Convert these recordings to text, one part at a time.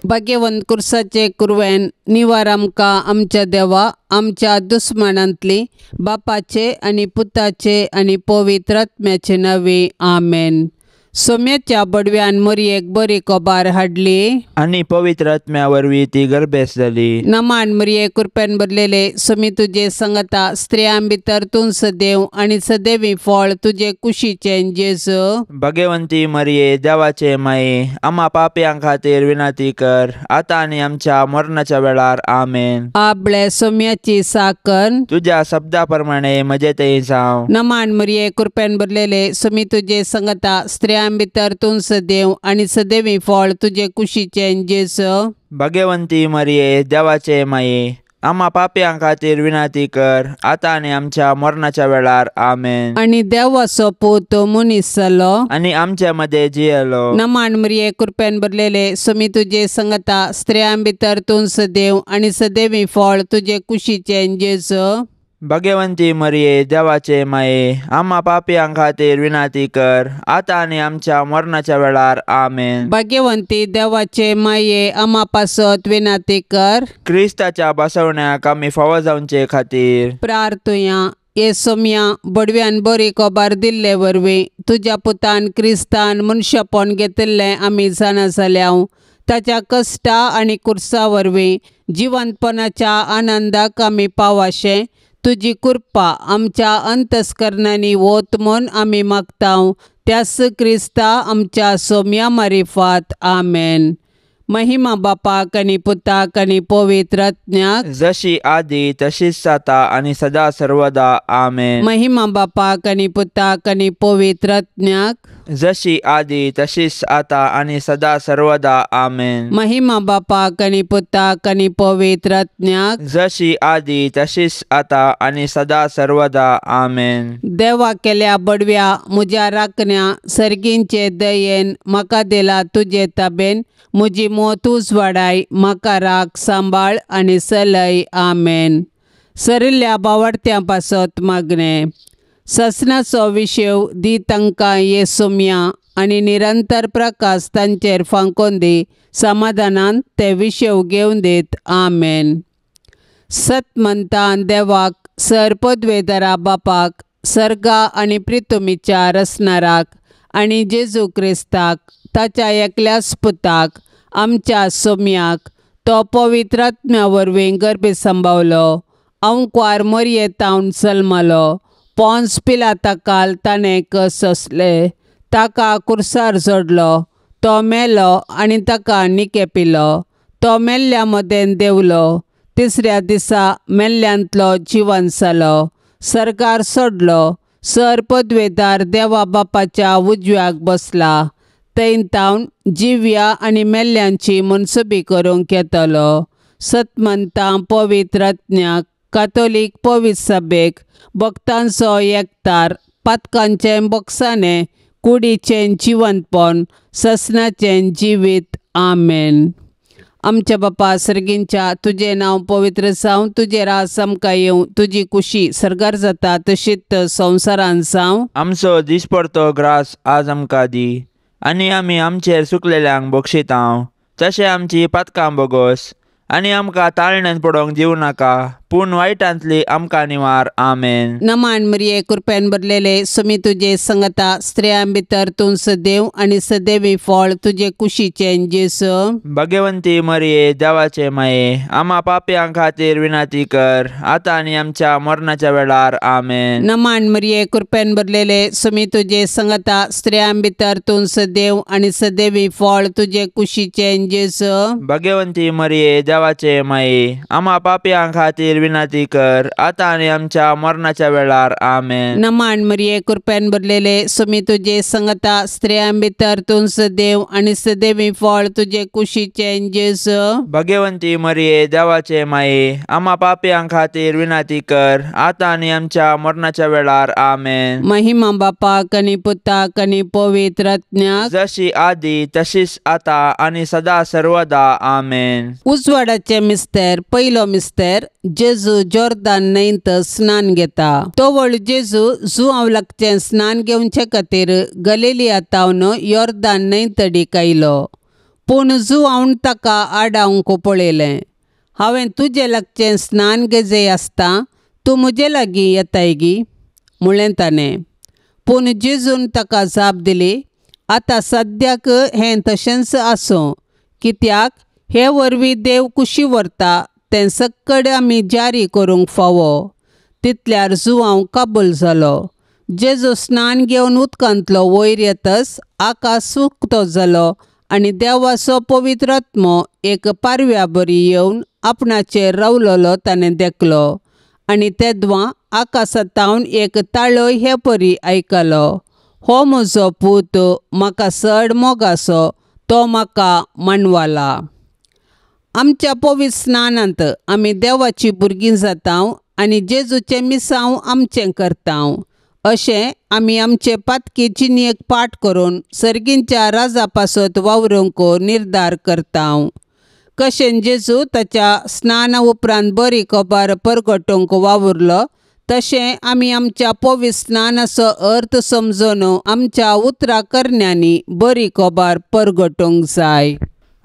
भाग्यवंत कुर्साचे कुरवेन निवार आमकां आमच्या देवा आमच्या दुस्मनांतली बापाचे आनी पुताचे आनी पवित्र आत्म्याचे नवे आमेन. सोम्याच्या बडव्यान मरयेक बरी कोबार हाडली आनी पवित्र आत्म्या वरवीं ती गर्भेस जाली. नमान मरये कृपेन भरलेले सोमी तुजे संगता स्त्रियां भितर तूं सदैव आनी सदैवी फळ तुजे कुशीचे जेजू. भाग्यवंती मरिये देवाचे माये आम्हा पापयां खातीर विनंती कर आतां आनी आमच्या मरणाच्या वेळार आमेन. आपले सोम्याची साकन तुझ्या शब्दा प्रमाणे म्हजे ते जावं. नमान मरये कृपेन भरलेले सोमी तुजे संगता स्त्रियां भितर तूं सदैव आनी सदैवी फळ तुजे कुशीचे जेजू. भाग्यवंती मरिये देवाचे माये आम्हा पापयां खातीर विनंती कर आतां आनी आमच्या मरणाच्या वेळार आमेन. आनी देवाचो पूत मनीस जालो आनी आमच्या मध्ये जियेलो. नमान मरये कृपेन भरलेले सोमी तुजे संगता स्त्रियां भितर तूं सदैव आनी सदैवी फळ तुजे कुशीचे जेजू. भाग्यवंती मरिये देवाचे माये आम्हा पापयां खातीर विनंती कर आतां आनी आमच्या मरणाच्या वेळार आमेन. भाग्यवंती देवाचे माये आम्हा पासत विनंती कर. क्रिस्ताच्या बसवण्याक आमी फावो जावचे खातीर प्रार्थुया. ये सोम्या बडव्यान बरी कोबार दिल्ले वरवीं तुज्या पुतान क्रिस्तान मनशापण घेतिल्लें आमी जाणा जाल्याव ताच्या कश्टा आनी कुर्सा वरवीं जिवंतपणाच्या आनंदाक आमी पावाशे तुजी कृपा आमच्या अंतस्करणांनी वोत म्हूण आमी मागताव. त्यास क्रिस्ता आमच्या सोम्या मारिफात आमेन. महिमा बापाक आनी पुताक आनी पवित्र आत्म्याक जशी आदी तशीच जाता आनी सदा सर्वदा आमेन. महिमा बापाक आनी पुताक आनी पवित्र आत्म्याक जशी आदी तशीच आता आनी सदा सर्वदा आमेन. महिमा बापाक आनी पुताक आनी पवित्र आत्म्याक जशी आदी तशीच आता आनी सदा सर्वदा आमेन. देवा केल्या बडव्या म्हज्या राखण्या सर्गींचे दयेन म्हाका दिला तुजे ताबेन म्हजी मोतूच वाडाय म्हाका राख सांबाळ आनी सलय आमेन. सरिल्ल्या बावडत्यां पासत मागणे. ससनाचो विशेव दी तांकां ये सोम्या आनी निरंतर प्रकाश तांचेर फांकोन दी समाधानान ते विशेव घेवन दीत आमेन. सत म्हणटान देवाक सर पदवेदरा बापाक सर्गा आनी प्रितुमीच्या रसनाराक आनी जेजू क्रिस्ताक ताच्या एकल्याच पुताक आमच्या सोम्याक तो पवित्र आत्म्या वरवीं गर्भे संभावलो. अंकवार मरये तावन जल्मलो. पोन्स पिलाताकाल ताणें सोंसले. ताका कुर्सार जोडलो. तो मेलो आनी ताका निकेपिलो. तो मेल्ल्या मदेन देवलो. तिसऱ्या दिसा मेल्ल्यांतलो जिवंत जालो. सरकार सोडलो. सर पदवेदार देवा बापाच्या उजव्याक बसला. थंय तावन जिव्या आनी मेल्ल्यांची मनसुबी करूंक येतलो. सतमंतां पवित्र आत्म्याक कातोलीक पवित्र सभेक भक्तांचो एकतार पातकांचें बोगसाणें कुडीचें जिवंतपण ससनाचें जिवीत आमेन. आमच्या बापा सर्गींच्या तुजें नांव पवित्र जावं. तुजे रास आमकां येवं. तुजी कुशी सरकार जाता तशीच संवसारांत जावं. आमचो दिसपडतो ग्रास आज आमकां दी आनी आमी आमचेर सुकलेल्यांक बक्षितांव तशें आमची पातकां बोगोस आनी आमकां ताळण्यांत पडोवंक दिवं नाका पूण वायटांतली आमकां निवार आमेन. नमान मरये कृपेन भरलेले सोमी तुजे संगता स्त्रियां भितर तूं सदैव आनी सदैवी फळ तुजे कुशीचे जेजू. भाग्यवंती मरिये देवाचे माये आम्हा पापयां खातीर विनंती कर आतां आनी आमच्या मरणाच्या वेळार आमेन. नमान मरये कृपेन भरलेले सोमी तुजे संगता स्त्रियां भितर तूं सदैव आनी सदैवी फळ तुजे कुशीचे जेजू. भाग्यवंती मरिये देवाचे माये आम्हा पापयां खातीर विनंती कर आतां आनी आमच्या मरणाच्या वेळार आमेन. नमान मरये कृपेन भरलेले सोमी तुजे संगता स्त्रियां भितर तूं सदैव आनी सदैवी फळ तुजे कुशीचे जेजू. भाग्यवंती मरिये देवाचे माये आम्हा पापयां खातीर विनंती कर आतां आनी आमच्या मरणाच्या वेळार आमेन. महिमा बापाक आनी पुताक आनी पवित्र आत्म्याक जशी आदी तशीच आता आनी सदा सर्वदा आमेन. उजवाडाचे मिस्तेर पयलो मिस्तेर जेजू जॉर्दान न्हंयत स्नान घेता. तो व्हड जेजू जुआंवलाकचें स्नान घेवचे खातीर गलिलिया तावन यॉर्दान न्हंयत आयलो. पूण जुवावन ताका आडावंक पळयलें. हांवें तुजे लागचें स्नान घेजय आसता तूं म्हजे लागीं येताय गी म्हणलें ताणें. पूण जेजून ताका जाप दिली, आतां सद्याक हें तशेंच आसूं, कित्याक हे वरवीं देव कुशी व्हरता तें सक्कड आमी जारी करूंक फावो. तितल्यार जुवांव काबूल जालो. जेजू स्नान घेवन उदकांतलो वयर येतच आकाश उक्तो जालो आनी देवाचो पवित्र आत्मो एक पारव्या बरी येवन आपणाचेर रावलोलो ताणें देखलो. आनी तेदवां आकाशांतावन एक ताळय हे परी आयकलो, हो म्हजो पूत, म्हाका चड मोगाचो, तो म्हाका मानवाला. आमच्या पवित्र स्नानांत आमी देवाची भुरगीं जातांव आनी जेजूचें मिसांव आमचें करतांव. अशें आमी आमचे पातकी जिणेक पाठ करून सर्गींच्या राजा पासत वावरूंक निर्धार करतांव. कशें जेजू ताच्या स्नाना उपरांत बरी खबर परगटूंक वावुरलो, तशें आमी आमच्या पवित्र स्नानाचो अर्थ समजून आमच्या उतरां करण्यांनी बरी खबर परगटूंक जाय.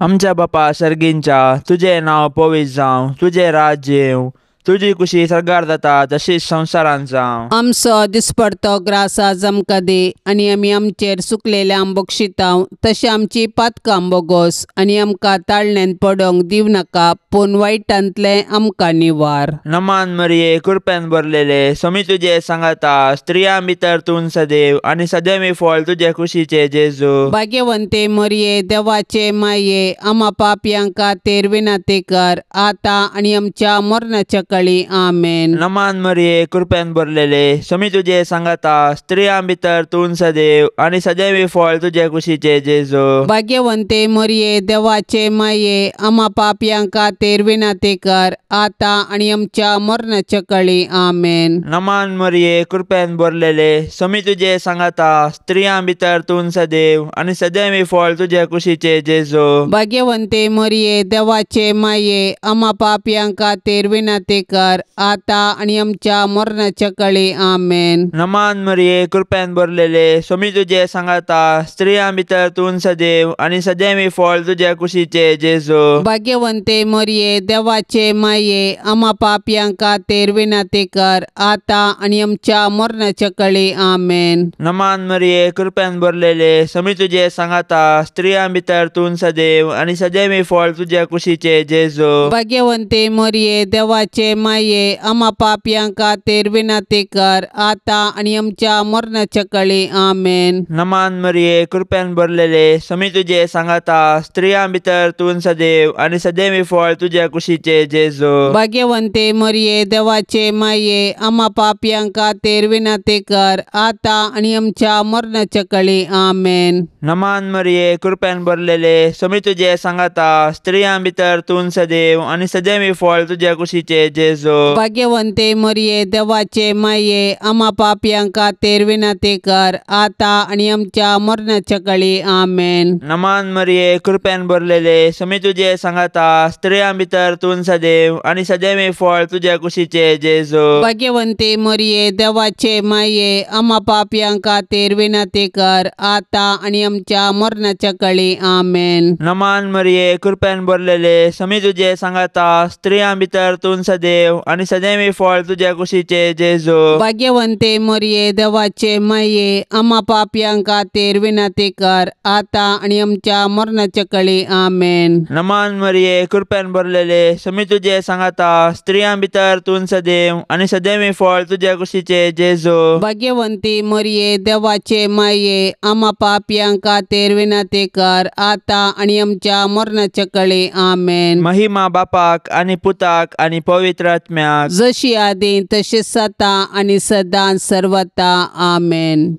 आमच्या बापा सर्गींच्या, तुजें नांव पवित्र जावं, तुजें राज्य येवं, तुजी कुशी सरकार जाता तशीच संवसारांत जावं. आमचो दिसपडतो ग्रास आज आमकां दी आनी आमी आमचेर चुकलेल्यांक बक्षितांव तशें आमची पातकां बोगोस आनी आमकां ताळणेंत पडोंक दिव नाका, पूण वायटांतलें आमकां निवार. नमान मरिये, कृपेन भरलेले, स्वामी तुजे सांगाता, स्त्रियां भितर तूं सदैव आनी सदैवी फळ तुजे कुशीचे जेजू. भाग्यवंते मरिये, देवाचे माये, आम्हा पापयांक खातीर विनंती कर, आतां आनी आमच्या मरणाच्या काळी आमेन. नमान मरिये, कृपेन भरलेले, स्वामी तुजे सांगाता, स्त्रियां भितर तूं सदैव आनी सदैवी फळ तुजे कुशीचे जेजू. भाग्यवंते मरिये, देवाचे माये, आम्हा पापयांक खातीर विनंती कर, आतां आनी आमच्या मरणाच्या काळी आमेन. नमान मरिये, कृपेन भरलेले, स्वामी तुजे सांगाता, स्त्रियां भितर तूं सदैव आनी सदैवी फळ तुजे कुशीचे जेजू. भाग्यवंते मरिये, देवाचे माये, आम्हा पापयांक खातीर विनंती कर, आतां आनी आमच्या मरणाच्या काळी आमेन. नमान मरिये, कृपेन भरलेले, स्वामी तुजे सांगाता, स्त्रियां भितर तूं सदैव आनी सदैवी फळ तुजे कुशीचे जेजू. भाग्यवंते मरिये, देवाचे माये, आम्हा पापयांक खातीर विनंती कर, आतां आनी आमच्या मरणाच्या काळी आमेन. नमान मरिये, कृपेन भरलेले, स्वामी तुजे सांगाता, स्त्रियां भितर तूं सदैव आनी सदैवी फळ तुजे कुशीचे जेजू. भाग्यवंते मरिये, देवाचे माये, आम्हा पापयांक खातीर विनंती कर, आतां आनी आमच्या मरणाच्या काळी आमेन. नमान मरिये, कृपेन भरलेले, स्वामी तुजे सांगाता, स्त्रियां भितर तूं सदैव आनी सदैवी फळ तुजे कुशीचे जेजू. भाग्यवंते मरिये, देवाचे माये, आम्हा पापयांक खातीर विनंती कर, आतां आनी आमच्या मरणाच्या काळी आमेन. नमान मरिये, कृपेन भरलेले, स्वामी तुजे सांगाता, स्त्रियां भितर तूं सदैव आनी सदैवी फळ तुजे कुशीचे जेजू. भाग्यवंते मरिये, देवाचे माये, आम्हा पापयांक खातीर विनंती कर, आतां आनी आमच्या मरणाच्या काळी आमेन. नमान मरिये, कृपेन भरलेले, स्वामी तुजे सांगाता, स्त्रियां भितर तूं सदैव आनी सदैवी फळ तुजे कुशीचे जेजू. भाग्यवंते मरिये, देवाचे माये, आम्हा पापयांक खातीर विनंती कर, आतां आनी आमच्या मरणाच्या काळी आमेन. नमान मरिये, कृपेन भरलेले, स्वामी तुजे सांगाता, स्त्रियां भितर तूं सदैव आनी सदैवी फळ तुजे कुशीचे जेजू. भाग्यवंते मरिये, देवाचे माये, आम्हा पापयांक खातीर विनंती कर, आतां आनी आमच्या मरणाच्या काळी आमेन. नमान मरिये, कृपेन भरलेले, स्वामी तुजे सांगाता, स्त्रियां भितर तूं सदैव आनी सदैवी फळ तुजे कुशीचे जेजू. भाग्यवंती मरिये, देवाचे माये, आम्हा पापयांक खातीर विनंती कर, आतां आनी आमच्या मरणाच्या काळी आमेन. महिमा बापाक आनी पुताक आनी पवित्र आत्म्याक, जशी आदी तशीच आता आनी सदां सर्वता आमेन.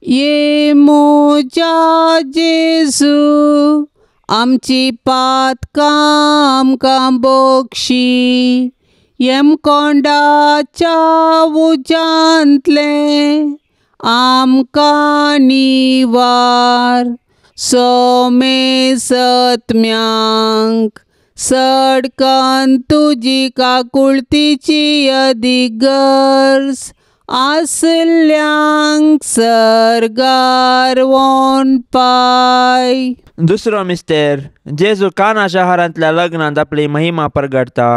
ये मोजा जेजू, आमची पातकां आमकां बक्षी, येम कोंडाच्या उजांतले आमकां निवार, सोमे सत्म्यांक सडकन तुजी काकुळतीची अधिगर्ज, आसल्यांक सरगार वोन पाय. दुसरो मिस्तेर जेजू काना शहरांतल्या लग्नात आपली महिमा प्रगटता.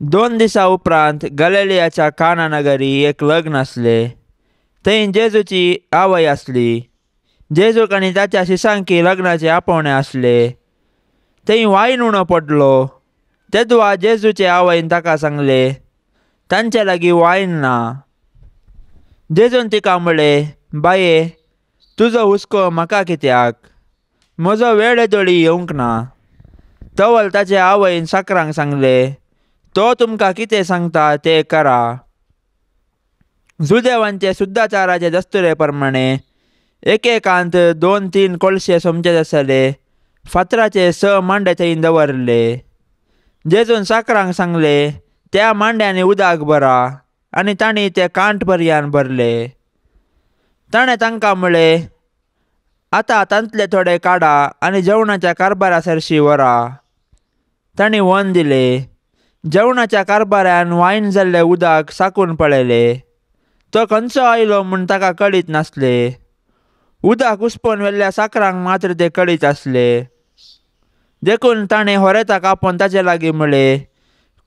2 दिसा उपरांत गलिलियाच्या काना नगरी एक लग्न असले. थंय जेजूची आवय असली. जेजूक आनी ताच्या शिसांकी लग्नाचे आपोवणे असले. थंय वायन उणो पडलो. तेदवा जेजूचे आवयन ताका सांगले, तांचे लागीं वायन ना. जेजून तिका म्हणले, बाये, तुजो हुस्को म्हाका कित्याक? म्हजो वेळ येदोळी येवंक ना. तवल ताचे आवयन साकरांक सांगले, तो तुमकां कितें सांगता तें करा. जुदेवांचे शुद्धाचाराचे दस्तुरे प्रमाणे एकेकांत 2-3 कोळशे सोमचे आसले. फातराचे 6 मांडे थंय दवरले. जेजून साकरांक सांगले, त्या मांड्यांनी उदक भरा, आनी तांणी ते कांठ पर्यान भरले. ताणें तांकां म्हणलें, आतां तांतले थोडे काडा आनी जेवणाच्या कारबारा सरशी व्हरा. तांणी वोन दिलें. जेवणाच्या कारबाऱ्यान वायन जाल्लें उदक साकून पळयलें. तो खंयचो आयलो म्हूण ताका कळीत नासलें. उदक उसपून व्हेल्ल्या साकरांक मात्र ते कळीत आसले. देखून ताणें होरेताक आपोवन ताचे लागीं म्हणलें,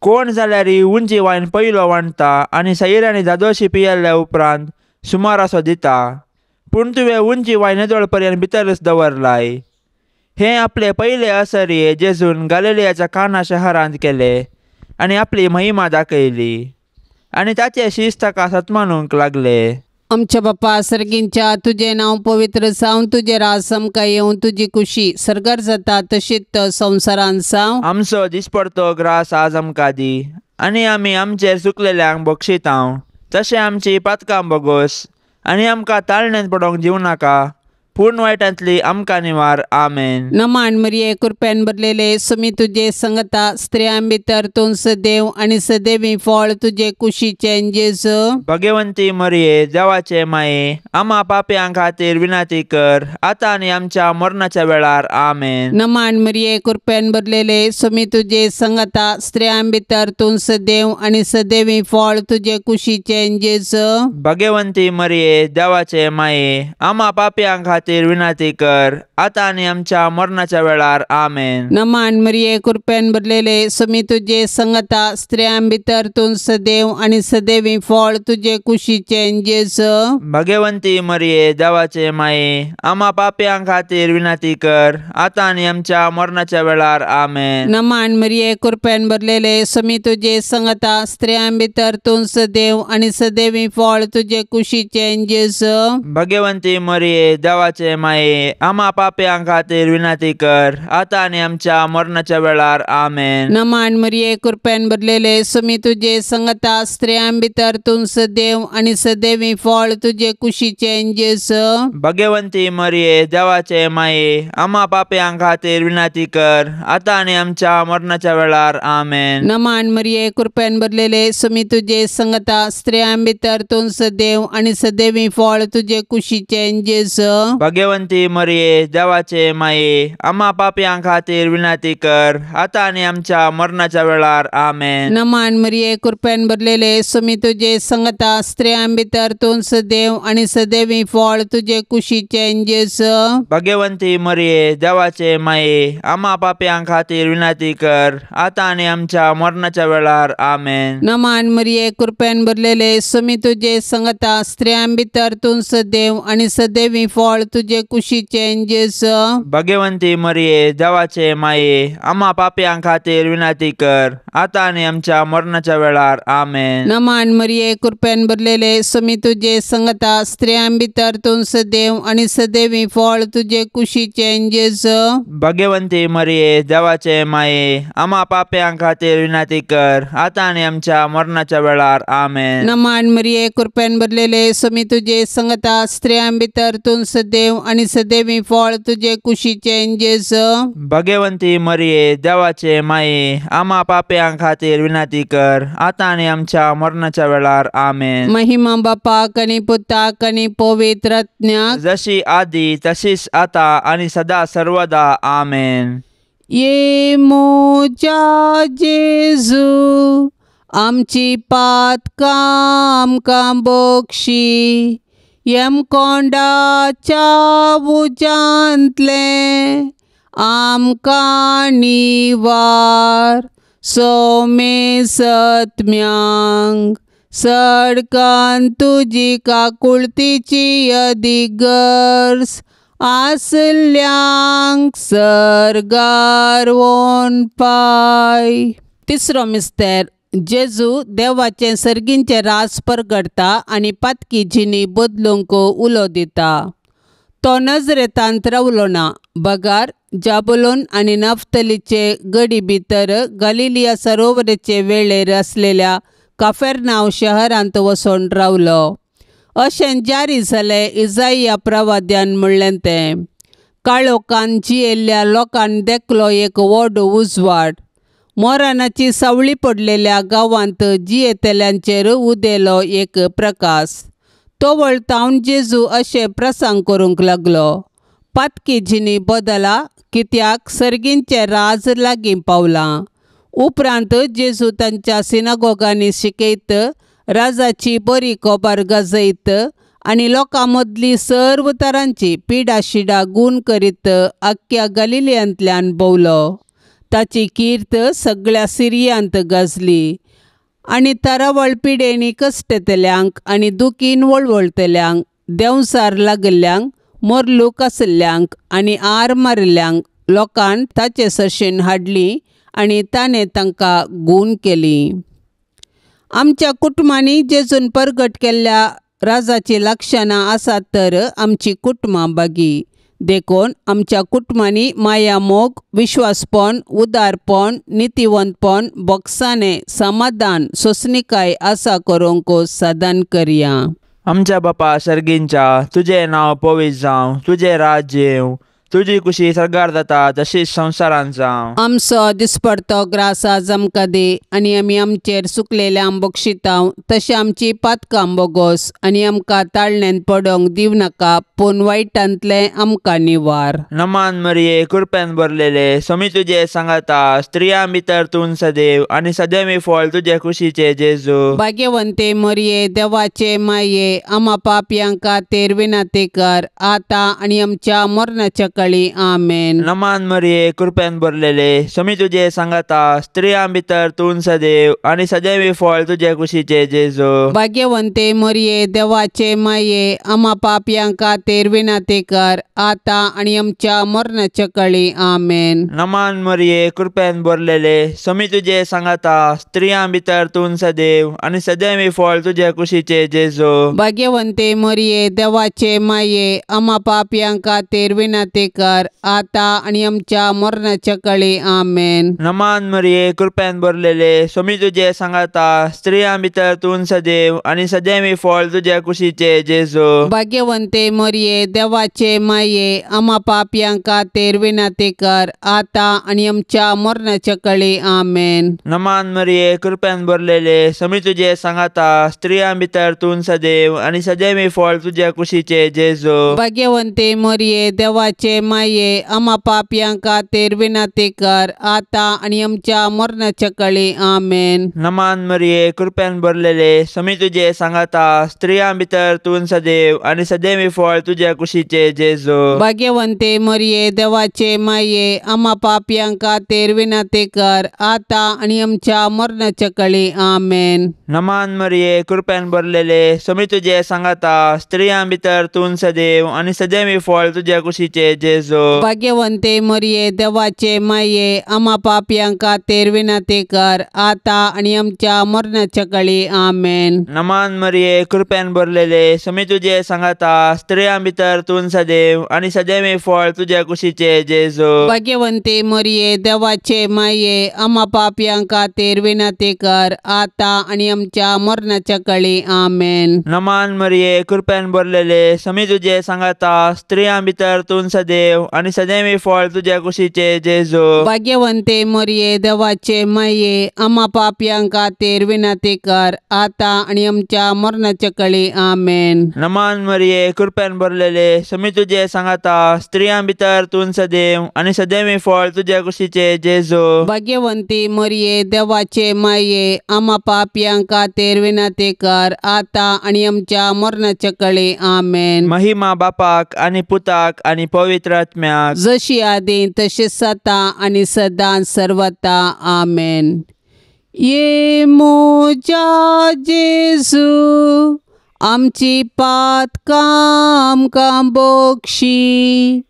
कोण जाल्यार उंची वायन पयलो वांडटा आनी सयऱ्यांनी दादोशी पियेल्ल्या उपरांत सुमार असो दिता. पूण तुवें उंची वायन येदोळ पर्यंत भितरच दवरलाय. हें आपले पयले असर्ये जेजून गलिलियाच्या काना शहरांत केले आनी आपली महिमा दाखयली. आनी ताचे शिश्य ताका सतमानूंक लागले. आमच्या बापा सर्गींच्या, तुझे नाव पवित्र जावन, तुझे राज आमकां येवन, तुजी कुशी सरकार जाता तशीच संवसारांत जावं. आमचो दिसपडतो ग्रास आज आमकां दी, आनी आमी आमचेर चुकलेल्यांक बक्षितांव. तशें आमची पातकां बोगोस, आनी आमकां ताळणेंत पडोवंक दिवं नाका, पूण वायटांतली आमकां निवार. आमेन. नमान मरिये, कृपेन भरलेले, सुमी तुजे संगता, स्त्रियां भितर तूं सदैव आनी सदैवी फळ तुजे कुशीचे जेजू. भगवंती मरिये, देवाचे माये, आम्हा पाप्यां खातीर विनाती कर, आतां आनी आमच्या मरणाच्या वेळार. आमेन. नमान मरिये, कृपेन भरलेले, सुमी तुजे संगता, स्त्रियां भितर तूं सदैव आनी सदैवी फळ तुजे कुशीचे जेजू. भगवंती मरिये, देवाचे माये, आम्हा पाप्यां खातीर विनाती कर, आतां आनी आमच्या मरणाच्या वेळार. आमेन. नमान मरिये, कृपेन भरलेले, सुमी तुजे संगता, स्त्रियां भितर तूं सदैव आनी सदैवी फळ तुजे कुशीचे जेजू. भगवंती मरिये, देवाचे माये, आम्हा पाप्यां खातीर विनाती कर, आतां आनी आमच्या मरणाच्या वेळार. आमेन. नमान मरिये, कृपेन भरलेले, सुमी तुजे संगता, स्त्रियां भितर तूं सदैव आनी सदैवी फळ तुजे कुशीचे जेजू. भगवंती मरिये, देवाचे माये, आम्हा पाप्यां खातीर विनाती कर, आतां आनी आमच्या मरणाच्या वेळार. आमेन. नमान मरिये, कृपेन भरलेले, सुमी तुजे संगता, स्त्रियां भितर तूं सदैव आनी सदैवी फळ तुजे कुशीचे जेजू. भगवंती मरिये, देवाचे माये, आम्हा पाप्यां खातीर विनाती कर, आतां आनी आमच्या मरणाच्या वेळार. आमेन. नमान मरिये, कृपेन भरलेले, सुमी तुजे संगता, स्त्रियां भितर तूं सदैव आनी सदैवी फळ तुजे कुशीचे जेजू. भगवंती मरिये, देवाचे माये, आम्हा पाप्यां खातीर विनाती कर, आतां आनी आमच्या मरणाच्या वेळार. आमेन. नमान मरिये, कृपेन भरलेले, सुमी तुजे संगता, स्त्रियां भितर तूं सदैव आनी सदैवी फळ तुजे कुशीचे जेजू. भगवंती मरिये, देवाचे माये, आम्हा पाप्यां खातीर विनाती कर, आतां आनी आमच्या मरणाच्या वेळार. आमेन. नमान मरिये, कृपेन भरलेले, सुमी तुजे संगता, स्त्रियां भितर तूं सदैव आनी सदैवी फळ तुजे कुशीचे जेजू. भगवंती मरिये, देवाचे माये, आम्हा पाप्यां खातीर विनाती कर, आतां आनी आमच्या मरणाच्या वेळार. आमेन. नमान मरिये, कृपेन भरलेले, सुमी तुजे संगता, स्त्रियां भितर तूं सदैव आनी सदैवी फळ तुजे कुशीचे जेजू. भगवंती मरिये, देवाचे माये, आम्हा पाप्यां खातीर विनाती कर, आतां आनी आमच्या मरणाच्या वेळार. आमेन. नमान मरिये, कृपेन भरलेले, सुमी तुजे संगता, स्त्रियां भितर तूं सदैव आनी सदैवी फळ तुजे कुशीचे जेजू. भगवंती मरिये, देवाचे माये, आम्हा पाप्यां खातीर विनाती कर, आतां आनी आमच्या मरणाच्या वेळार. आमेन. महिमा बापाक आनी पुताक आनी पवित्र आत्म्याक, जशी आदी तशीच आता आनी सदा सर्वदा. आमेन. ये मोच्या जेजू, आमची पातकां आमकां बक्षी, यमकोंडाच्या उजांतले आमकां निवार सोमे सत्म्यांक सडकान तुजी काकुळतीची अधिगर्स आसल्यांक सर्गार वोन पाय. तिसरो मिस्तेर जेजू देवाचें सर्गींचें रास परगडता आनी पातकी जिणी बदलूंक उलो दिता. तो नजरेतांत रावलो ना. बगार जाबुलून आनी नफ्तलीचे गडी भितर गलिलिया सरोवराचे वेळेर आसलेल्या काफेरनांव शहरांत वचून रावलो. अशें जारी जालें इसाइया प्रवाद्यान म्हणलें तें. काळोखान जियेल्ल्या लोकांक देखलो एक व्हड उजवाड. मोरानाची सावळी पडलेल्या गांवांत जियेतल्यांचेर उदेलो एक प्रकाश. तो वळतावन जेजू अशें प्रसांग करूंक लागलो. पातकी जिणी बदला कित्याक सर्गींचें राज लागीं पावलां. उपरांत जेजू तांच्या सिनागोगांनी शिकयत, राजाची बरी खबर गाजयत आनी लोकां मदली सर्व तरांची पिडाशिडा गूण करीत आख्ख्या गलिलियांतल्यान भोंवलो. ताची कीर्त सगळ्या सिरियांत गाजली आनी तरावळ पिडेनी कश्टतल्यांक आनी दुखीन वळवळतल्यांक, देंवसार लागल्ल्यांक, मोरलूक आसल्ल्यांक आनी आर मारिल्ल्यांक लोकांन ताचे सशीन हाडली आनी ताणें तांकां गूण केली. आमच्या कुटुंबांनी जेजून परगट केल्ल्या राजाची लक्षणां आसात तर आमची कुटुंबां बागी. देखून आमच्या कुटुंबांनी माया मोग, विश्वासपण, उदारपण, नितीवंतपण, बोगसाणें, समाधान, सोंसणीकाय आसा करूंक सदान करया. आमच्या बापा सर्गींच्या, तुजें नांव पवित्र जावं, तुजें राज्य येवं, तुजी कुशी सरगार जाता तशीच संवसारांत जावं. आमचो दिसपडतो ग्रास आज आमकां दे आनी आमी आमचेर सुकलेल्यांक बक्षितांव तशें आमची पातकां बोगोस आनी आमकां ताळणेंत पडोंक दिव नाका पूण वायटांतले आमकां निवार. नमान मरिये कृपेन भरलेले समी तुजे सांगाता स्त्रियां भितर तूं सदैव आनी सदैवी फळ तुजे कुशीचे जेजू. भाग्यवंते मरिये देवाचे माये आम्हा पापयांक खातीर विनंती कर आतां आनी आमच्या मरणाच्या काळी आमेन. नमान मरिये कृपेन भरलेले समी तुजे सांगाता स्त्रियां भितर तूं सदैव आनी सदैवी फळ तुजे कुशीचे जेजू. भाग्यवंते मरिये देवाचे माये आम्हा पापयांक खातीर विनंती कर आतां आनी आमच्या मरणाच्या काळी आमेन. नमान मरिये कृपेन भरलेले समी तुजे सांगाता स्त्रियां भितर तूं सदैव आनी सदैवी फळ तुजे कुशीचे जेजू. भाग्यवंते मरिये देवाचे माये आम्हा पापयांक खातीर विनंती कर आतां आनी आमच्या मरणाच्या काळी आमेन. नमान मरिये कृपेन भरलेले समी तुजे सांगाता स्त्रियां भितर तूं सदैव आनी सदैवी फळ तुजे कुशीचे जेजू. भाग्यवंते मरिये देवाचे माये आम्हा पापयांक खातीर विनंती कर आतां आनी आमच्या मरणाच्या काळी आमेन. नमान मरिये कृपेन भरलेले समी तुजे सांगाता स्त्रियां भितर तूं सदैव आनी सदैवी फळ तुजे कुशीचे जेजू. भाग्यवंते मरिये देवाचे माये आम्हा पापयांक खातीर विनंती कर आतां आनी आमच्या मरणाच्या काळी आमेन. नमान मरिये कृपेन भरलेले समी तुजे सांगाता स्त्रियां भितर तूं सदैव आनी सदैवी फळ तुजे कुशीचे जेजू. भाग्यवंते मरिये देवाचे माये आम्हा पापयांक खातीर विनंती कर आतां आनी आमच्या मरणाच्या काळी आमेन. नमान मरिये कृपेन भरलेले समी तुजे सांगाता स्त्रियां भितर तूं सदैव आनी सदैवी फळ तुजे कुशीचे जेजू. भाग्यवंते मरिये देवाचे माये आम्हा पापयांक खातीर विनंती कर आतां आनी आमच्या मरणाच्या काळी आमेन. नमान मरिये कृपेन भरलेले समी तुजे सांगाता स्त्रियां भितर तूं सदैव आनी सदैवी फळ तुजे कुशीचे जेजू. भाग्यवंते मरिये देवाचे माये आम्हा पापयांक खातीर विनंती कर आतां आनी आमच्या मरणाच्या काळी आमेन. नमान मरिये कृपेन भरलेले समी तुजे सांगाता स्त्रियां भितर तूं सदैव देव आणि सदैवी फळ तुझ्या कुशीचे जेजू. भाग्यवंते मरिये देवाचे माये आम्हा पापयां खातीर विनंती कर आता आणि आमच्या मरणाच्या कळी आमेन. नमान मरिये कृपेन भरलेले समी तुझे सांगाता स्त्रियां भितर तूं सदैव आणि सदैवी फळ तुझ्या कुशीचे जेजू. भाग्यवंती मरिये देवाचे माये आम्हा पापयां खातीर विनंती कर आता आणि आमच्या मरणाच्या कळी आमेन. महिमा बापाक आणि पुताक आणि पवित्र आत्म्याक जशी आदी तशीच आता आणि सदां सर्वता आमेन. ये मोजा जेजू आमची पातकां आमकां बक्षी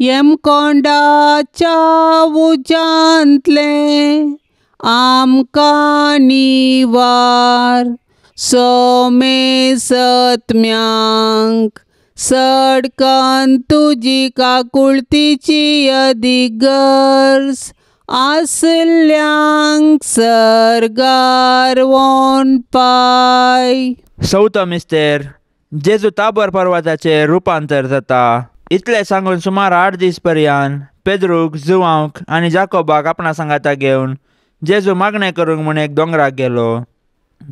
येम कोंडाच्या उजांतले आमकां निवार सोमे सत्म्यांक सडकन तुजी काकुळतीची अधिगर्स आसल्यांक सरगार वोन पाय. चवथो मिस्तेर जेजू ताबोर पर्वताचेर रुपांतर जाता. इतले सांगून सुमार 8 दीस पर्यंत पेद्रूक जुवांक आनी जाकोबाक आपणा सांगाता घेवन जेजू मागणें करूंक म्हूण एक दोंगराक गेलो.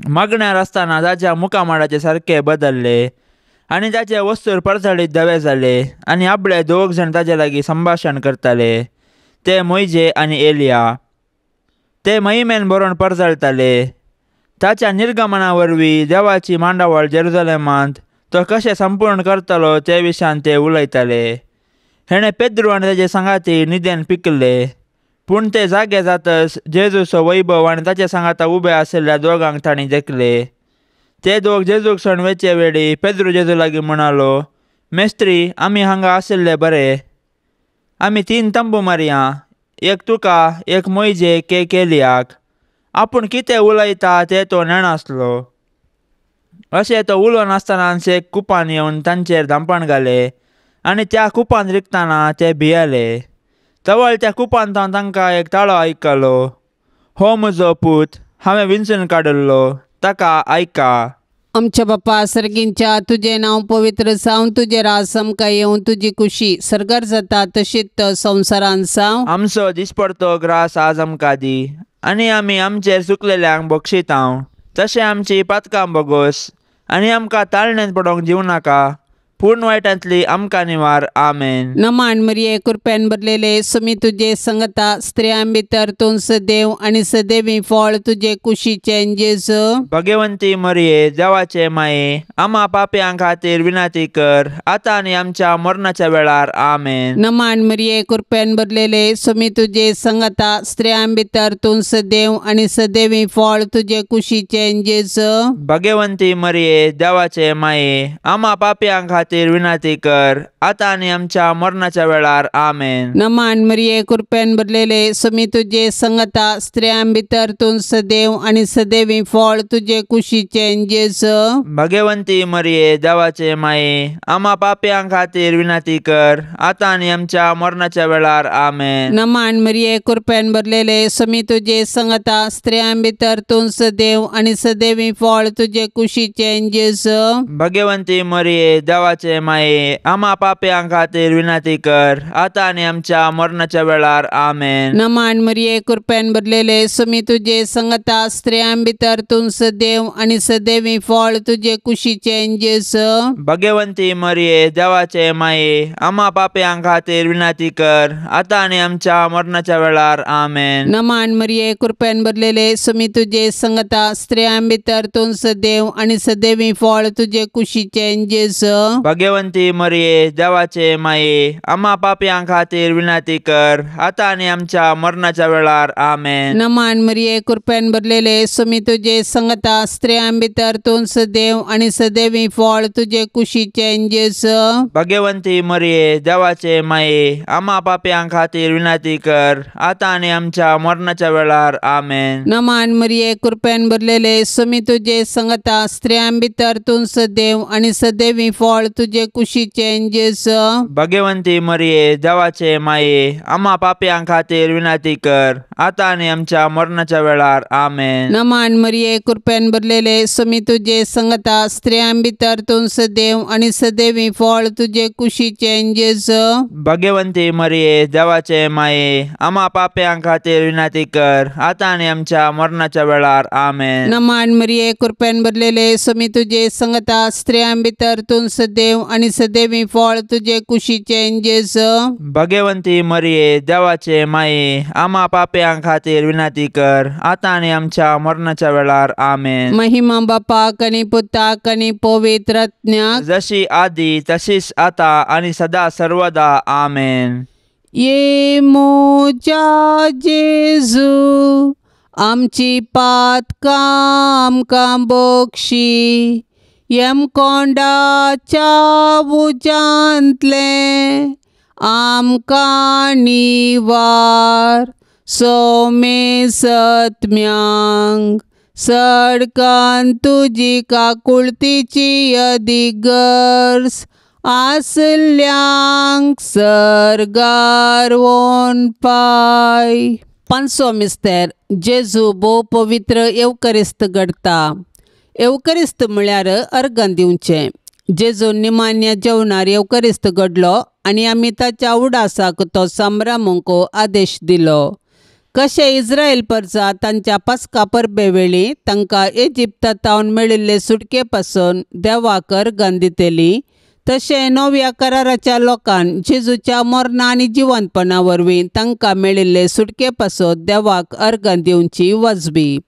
मागण्यार आसतना ताच्या मुखामाडाचे सारके बदलले आनी ताचे वस्तूर परतळीत धवे जाले आनी आपले 2 जाण ताचे लागीं संभाशण करताले. ते मोइजे आनी एलिया. ते महिमेन बरोवन परजळताले. ताच्या निर्गमना वरवीं देवाची मांडावळ जेरुसलेमांत तो कशें संपूर्ण करतलो ते विशयान ते उलयताले. हेणें पेद्रू आनी ताचे सांगाती न्हिदेन पिकले. पूण ते जागे जातच जेजूचो वैभव आनी ताचे सांगाता उबे आशिल्ल्या दोगांक तांणी देखले. ते दोग जेजूक सोडून वेचे वेळी पेद्रू जेजू लागीं म्हणालो, मेस्त्री आमी हांगा आशिल्ले बरे. आमी 3 तंबू मारया, एक तुका, एक मोइजेक, एक एलियाक. आपूण कितें उलयता ते तो नेणासलो. अशें तो उलोवन आसतनाच एक कुपान येवन तांचेर धांपण घाले आनी त्या कुपान रिगतना ते भियेले. तवळ त्या कुपांत हांव तांकां एक ताळो आयकलो. हो म्हजो पूत हांवें विंचून काडिल्लो, ताका आयका. आमच्या बापा सर्गींच्या तुझे नांव पवित्र जावन तुझे राज आमकां येवन तुजी कुशी सरगार जाता तशीच संवसारांत जावं. आमचो दिसपडतो ग्रास आज आमकां दी आनी आमी आमचेर चुकलेल्यांक बक्षितांव तशें आमची पातकां बोगोस आनी आमकां ताळणेंत पडोवंक दिवं नाका पूण वायटांतली आमकां निवार. आमेन. नमान मरिये कृपेन भरलेले समी तुझे संगता स्त्रियां भितर तूं सदैव आणि सदैवी फळ तुझे कुशीचे जेजू. भाग्यवंती मरिये देवाचे माये आम्हा पापयां खातीर विनंती कर आता आनी आमच्या मरणाच्या वेळार. आमेन. नमान मरिये कृपेन भरलेले समी तुझे संगता स्त्रियां भितर तूं सदैव आणि सदैवी फळ तुझे कुशीचे जेजू. भाग्यवंती मरिये देवाचे माये आम्हा पापयां खातीर विनंती कर आता आनी आमच्या मरणाच्या वेळार. आमेन. नमान मरिये कृपेन भरलेले समी तुझे संगता स्त्रियां भितर तूं सदैव आणि सदैवी फळ तुझे कुशीचे जेजू. भाग्यवंती मरिये देवाचे माये आम्हा पापयां खातीर विनंती कर आता आनी आमच्या मरणाच्या वेळार. आमेन. नमान मरिये कृपेन भरलेले समी तुझे संगता स्त्रियां भितर तूं सदैव आणि सदैवी फळ तुझे कुशीचे जेजू. भाग्यवंती मरिये देवाचे माये आम्हा पापयां खातीर विनंती कर आता आनी आमच्या मरणाच्या वेळार. आमेन. नमान मरिये कृपेन भरलेले समी तुझे संगता स्त्रियां भितर तूं सदैव आणि सदैवी फळ तुझे कुशीचे जेजू. भाग्यवंती मरिये देवाचे माये आम्हा पापयां खातीर विनंती कर आता आनी आमच्या मरणाच्या वेळार. आमेन. नमान मरिये कृपेन भरलेले समी तुझे संगता स्त्रियां भितर तूं सदैव आणि सदैवी फळ तुझे कुशीचे जेजू. भाग्यवंती मरिये देवाचे माये आम्हा पापयां खातीर विनंती कर आता आनी आमच्या मरणाच्या वेळार. आमेन. नमान मरिये कृपेन भरलेले समी तुझे संगता स्त्रियां भितर तूं सदैव आणि सदैवी फळ तुझे कुशीचे जेजू. भाग्यवंती मरिये देवाचे माये आम्हा पापयां खातीर विनंती कर आता आनी आमच्या मरणाच्या वेळार. आमेन. नमान मरिये कृपेन भरलेले समी तुझे संगता स्त्रियां भितर तूं सदैव आणि सदैवी फळ तुझे कुशीचें जेजू भाग्यवंती मरिये देवाचे माये आम्हा पापयां खातीर विनंती कर आता आणि आमच्या मरणाच्या वेळार आमेन. नमान मरिये कृपेन भरलेले स्वामी तुझे संगता स्त्रियां भितर तूं सदैव आणि सदैवी फळ तुझे कुशीचें जेजू भाग्यवंती मरिये देवाचे माये आम्हा पापयां खातीर विनंती कर आता आणि आमच्या मरणाच्या वेळार आमेन. नमान मरिये कृपेन भरलेले स्वामी तुझे संगता स्त्रियां भितर तूं सदैव आणि सदैवी फळ तुझे कुशीचें जेजू भाग्यवंती मरिये देवाचे माये आम्हा पापयां खातीर विनंती कर आता आणि आमच्या मरणाच्या वेळार आमेन. महिमा बापाक आणि पुताक आणि पवित्र आत्म्याक जशी आधी तशीच आता आणि सदा सर्वदा आमेन. ये मोजा जेजू आमची पातकां आमकां बक्षी येम कोंडाच्या उजांतले आमकां निवार सोमे सत्म्यांक सडकान तुजी काकुळतीची अधिगर्स आसल्यांक सर्गार वोन पाय. पांचवो मिस्तेर जेजू भोव पवित्र एवकरिस्त घडता. एवकरिस्त म्हळ्यार अर्घन दिवचें. जेजू निमान्य जेवणार एवकरिस्त घडलो आनी आमी ताच्या उडासाक तो संभ्रमूंक आदेश दिलो. कशें इस्रायल प्रजा तांच्या पास्का परबे वेळी तांकां इजिप्तांत मेळिल्ले सुटके पासून देवाक अर्घन दितेली तशें नव्या कराराच्या लोकांन जेजूच्या मरणा आनी जिवंतपणा वरवीं तांकां मेळिल्ले सुटके पासून देवाक अर्घन दिवची वजबी.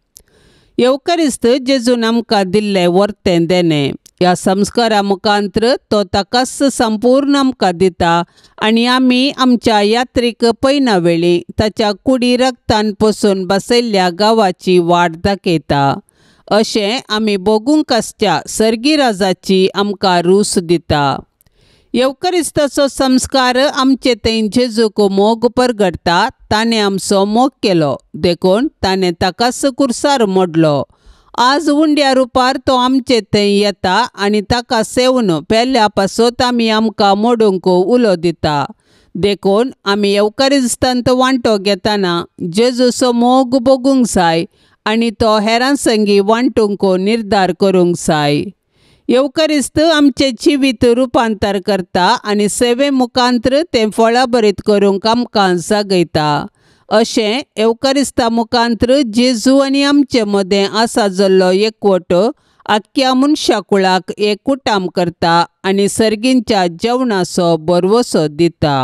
एवकरिस्त जेजून आमकां दिल्लें वर्तें देणें. ह्या संस्कारा मुखांत्र तो ताकाच संपूर्ण आमकां दिता आनी आमी आमच्या यात्रेक पैना वेळी ताच्या कुडी रक्तान पसून बसयल्ल्या गांवाची वाट दाखयता. अशें आमी भोगूंक आसच्या सर्गी राजाची आमकां रूस दिता. एवकरिस्ताचो संस्कार आमचे थंय जेजूक मोग परगडटा. ताणें आमचो मोग केलो देखून ताणें ताकाच कुर्सार मोडलो. आज उंड्या रुपार तो आमचे थंय येता आनी ताका सेवन पेल्या पासत आमी आमकां मोडूंक उलो दिता. देखून आमी एवकरिस्तांत वांटो घेतना जेजूचो मोग भोगूंक जाय आनी तो हेरां संगी वांटूंक निर्धार करूंक जाय. एवकरिस्त आमचे जिवीत रुपांतर करता आनी सेवे मुखांत्र तें फळाबरीत करूंक आमकां जागयता. अशें एवकरिस्ता मुखांत्र जेजू आनी आमचे मदें आसा जाल्लो एकवट आख्ख्या मनशाकुळाक एकूटाम करता आनी सर्गींच्या जेवणाचो बरवसो दिता.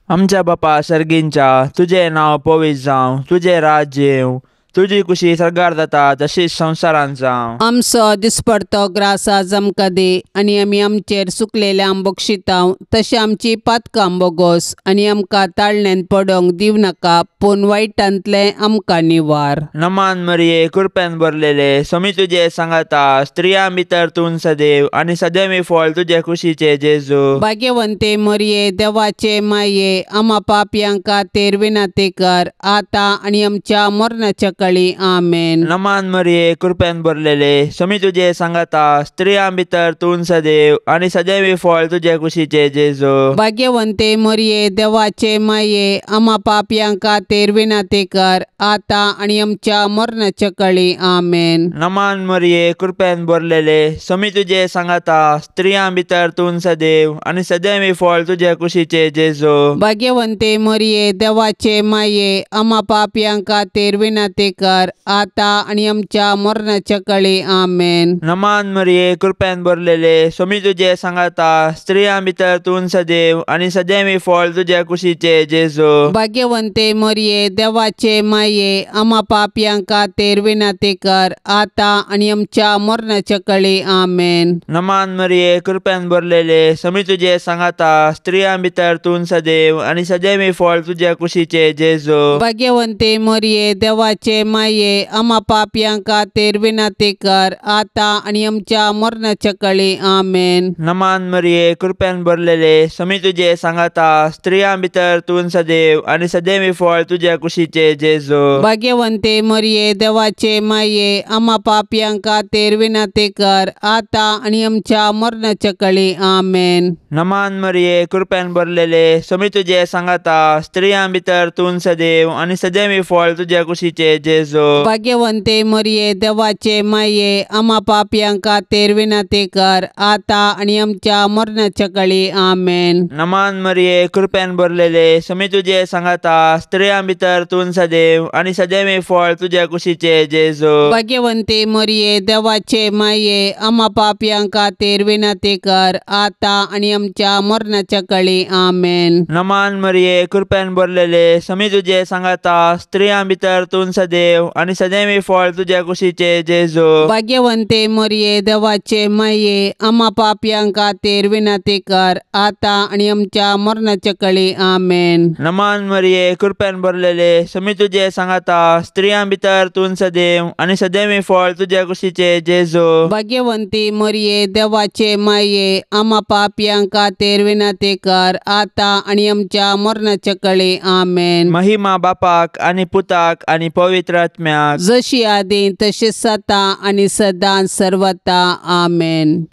आमच्या बापा सर्गींच्या तुझें नांव पवित्र जावं, तुझें राज्य येवं, तुजी कुशी सर्गार जाता तशीच संवसारांत जावं. आमचो दिसपडतो ग्रास आज आमकां दे आनी आमी आमचेर सुकलेल्यांक बक्षितांव तशें आमची पातकां बोगोस आनी आमकां ताळण्यांत पडोंक दिव नाका पूण वायटांतले आमकां निवार. नमान मरिये कृपेन भरलेले स्वामी तुजे सांगाता स्त्रियां भितर तूं सदैव आनी सदैवी फळ तुजे कुशीचे जेजू. भाग्यवंते मरिये देवाचे माये आम्हा पापयांक खातीर विनंती कर आता आनी आमच्या मरणाच्या काळी आमेन. नमान मरिये कृपेन भरलेले स्वामी तुजे सांगाता स्त्रियां भितर तूं सदैव आनी सदैवी फळ तुजे कुशीचे जेजू. भाग्यवंते मरिये देवाचे माये आम्हा पापयांक खातीर विनंती कर आता आनी आमच्या मरणाच्या काळी आमेन. नमान मरिये कृपेन भरलेले स्वामी तुजे सांगाता स्त्रियां भितर तूं सदैव आनी सदैवी फळ तुजे कुशीचे जेजू. भाग्यवंते मरिये देवाचे माये आम्हा पापयांक खातीर विनंती कर आता आनी आमच्या मरणाच्या काळी आमेन. नमान मरिये कृपेन भरलेले स्वामी तुजे सांगाता स्त्रियां भितर तूं सदैव आनी सदैवी फळ तुजे कुशीचे जेजू. भाग्यवंते मरिये देवाचे माये आम्हा पापयांक खातीर विनंती कर आता आनी आमच्या मरणाच्या काळी आमेन. नमान मरिये कृपेन भरलेले स्वामी तुजे सांगाता स्त्रियां भितर तूं सदैव आनी सदैवी फळ तुजे कुशीचे जेजू. भाग्यवंते मरिये देवाचे माये आम्हा पापयांका तेर विनंती कर आता आणि आमच्या मरणाच्या काळी आमेन. नमान मरिये कृपेन भरलेले समी तुझे सांगाता स्त्रियां भितर तूं सदैव आणि सदैवी फळ तुझ्या कुशीचे जेजू. भाग्यवंते मरिये देवाचे माये आम्हा पापयांका तेर विनंती कर आता आणि आमच्या मरणाच्या काळी आमेन. नमान मरिये कृपेन भरलेले समी तुझे सांगाता स्त्रियां भितर तूं सदैव आणि सदैवी फळ तुझ्या कुशीचे जेजू. भाग्यवंते मरिये देवाचे माये आम्हा पापयांका तेर विनंती कर आता आणि आमच्या मरणाच्या काळी आमेन. नमान मरिये कृपेन भरलेले समी तुझे सांगाता स्त्रियां भितर तूं सदैव आणि सदैवी फळ तुझ्या कुशीचे जेजू. भाग्यवंते मरिये देवाचे माये आम्हा पापयांका तेर विनंती कर आता आणि आमच्या मरणाच्या काळी आमेन. नमान मरिये कृपेन भरलेले समी तुझे सांगाता स्त्रियां भितर तूं सदैव आणि सदैवी फळ तुझ्या कुशीचे जेजू. भाग्यवंते मरिये देवाचे माये आम्हा पापयांका तेर विनंती कर आता आणि आमच्या मरणाच्या काळी आमेन. नमान मरिये कृपेन भरलेले समी तुझे सांगाता स्त्रियां भितर तूं सदैव आणि सदैवी फळ तुझ्या कुशीचे जेजू. भाग्यवंती मरिये देवाचे माये आम्हा पापयांका तेर विनंती कर आता आणि आमच्या मरणाच्या काळी आमेन. महिमा बापाक आणि पुताक आणि पवित्र आत्म्याक जशी आदी तशीच सता आणि सदां सर्वता आमेन.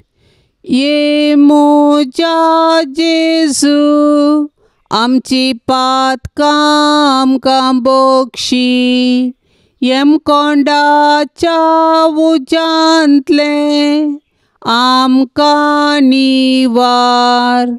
ये मोजा जेजू आमची पातकां आमकां बक्षी येम कोंडाच्या उजांतले आमकां निवार